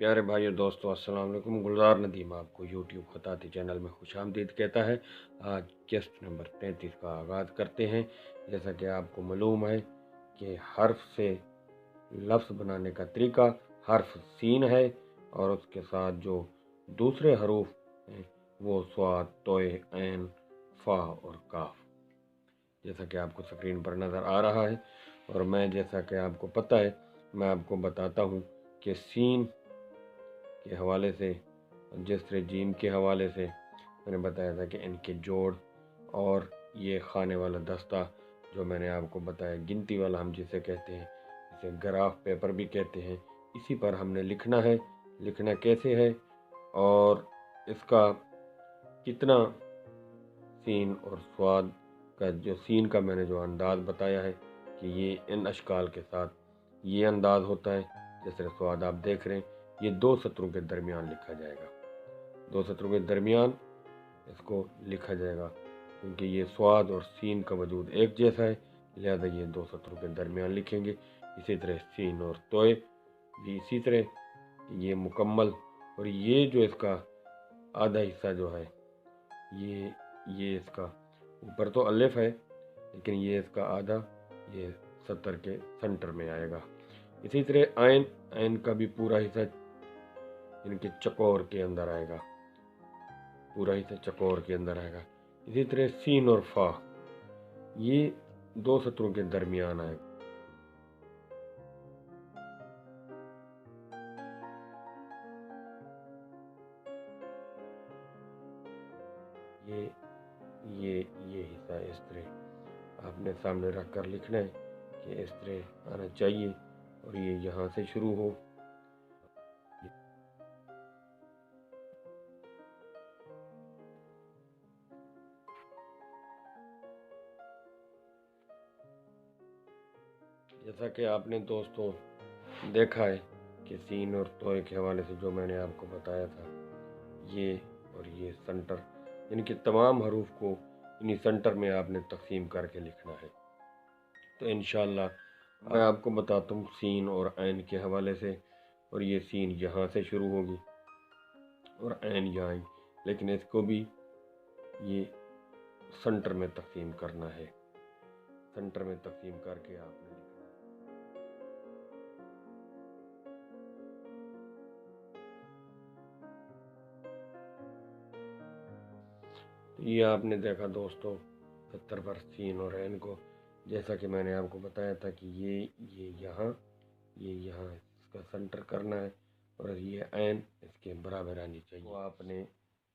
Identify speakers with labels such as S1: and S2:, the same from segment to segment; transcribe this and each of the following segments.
S1: प्यारे भाइयों दोस्तों, अस्सलाम वालेकुम। गुलजार नदीम आपको यूट्यूब खताती चैनल में खुश आमदीद कहता है। आज किस्त नंबर 33 का आगाज़ करते हैं। जैसा कि आपको मालूम है कि हर्फ से लफ्ज़ बनाने का तरीका हर्फ सीन है और उसके साथ जो दूसरे हरूफ हैं वो स्वाद, तोय, ऐन, फा और काफ, जैसा कि आपको स्क्रीन पर नज़र आ रहा है। और मैं, जैसा कि आपको पता है, मैं आपको बताता हूँ कि सीन के हवाले से, जिस तरह जीम के हवाले से मैंने बताया था कि इनके जोड़ और ये खाने वाला दस्ता जो मैंने आपको बताया, गिनती वाला हम जिसे कहते हैं, इसे ग्राफ पेपर भी कहते हैं, इसी पर हमने लिखना है। लिखना कैसे है और इसका कितना सीन और स्वाद का, जो सीन का मैंने जो अंदाज़ बताया है कि ये इन अशकाल के साथ ये अंदाज़ होता है। जिस तरह स्वाद आप देख रहे हैं, ये दो सत्रों के दरमियान लिखा जाएगा। दो सत्रों के दरमियान इसको लिखा जाएगा क्योंकि ये स्वाद और सीन का वजूद एक जैसा है, लिहाजा ये दो सत्रों के दरमियान लिखेंगे। इसी तरह सीन और तोय भी इसी तरह ये मुकम्मल। और ये जो इसका आधा हिस्सा जो है, ये इसका ऊपर तो अलिफ है, लेकिन ये इसका आधा ये सत्तर के सेंटर में आएगा। इसी तरह आयन, आयन का भी पूरा हिस्सा इनके चकोर के अंदर आएगा, पूरा हिस्सा चकोर के अंदर आएगा। इसी तरह सीन और फा ये दो सत्रों के दरमियान आएगा। ये हिस्सा इस तरह आपने सामने रख कर लिखना है कि इस तरह आना चाहिए और ये यहाँ से शुरू हो। जैसा कि आपने दोस्तों देखा है कि सीन और तोय के हवाले से जो मैंने आपको बताया था, ये और ये सेंटर, इनके तमाम हरूफ को इन्हीं सेंटर में आपने तकसीम करके लिखना है। तो इंशाअल्लाह मैं आपको बताता हूँ सीन और ऐन के हवाले से। और ये सीन यहाँ से शुरू होगी और ऐन यहाँ, लेकिन इसको भी ये सेंटर में तकसीम करना है। सेंटर में तकसीम करके आपने लिखना है। तो ये आपने देखा दोस्तों 70 पर सीन और ऐन को, जैसा कि मैंने आपको बताया था कि ये यहाँ इसका सेंटर करना है और ये ऐन इसके बराबर आनी चाहिए। तो आपने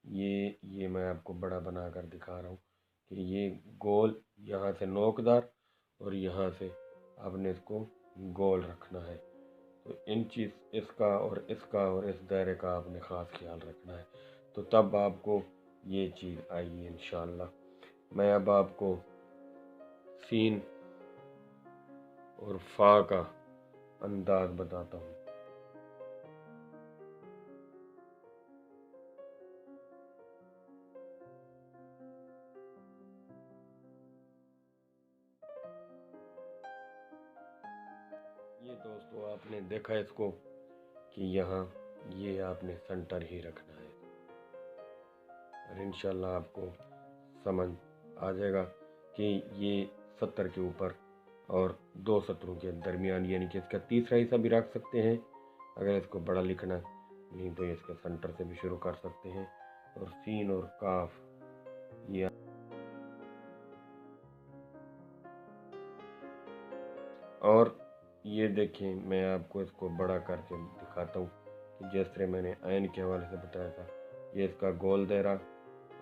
S1: ये मैं आपको बड़ा बना कर दिखा रहा हूँ कि ये गोल यहाँ से नोकदार और यहाँ से आपने इसको गोल रखना है। तो इन चीज़ इसका और इस दायरे का आपने ख़ास ख्याल रखना है, तो तब आपको ये चीज़ आएगी इंशाअल्लाह। मैं अब आपको सीन और फा का अंदाज बताता हूँ। ये दोस्तों आपने देखा इसको कि यहाँ ये आपने सेंटर ही रखना है और इंशाल्लाह आपको समझ आ जाएगा कि ये 70 के ऊपर और दो सत्रों के दरमियान, यानी कि इसका तीसरा हिस्सा भी रख सकते हैं अगर इसको बड़ा लिखना, नहीं तो इसके सेंटर से भी शुरू कर सकते हैं। और सीन और काफ ये, और ये देखें, मैं आपको इसको बड़ा करके दिखाता हूँ कि जिस तरह मैंने ऐन के हवाले से बताया था, ये इसका गोल दायरा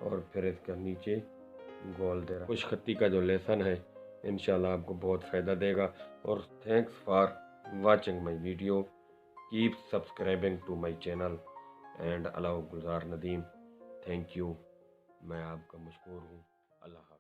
S1: और फिर इसका नीचे गोल दायरा। खुशखती का जो लेसन है इंशाल्लाह आपको बहुत फ़ायदा देगा। और thanks for watching my video, keep subscribing to my channel and अलाउ गुलजार नदीम। थैंक यू, मैं आपका मशकूर हूँ। अल्लाह।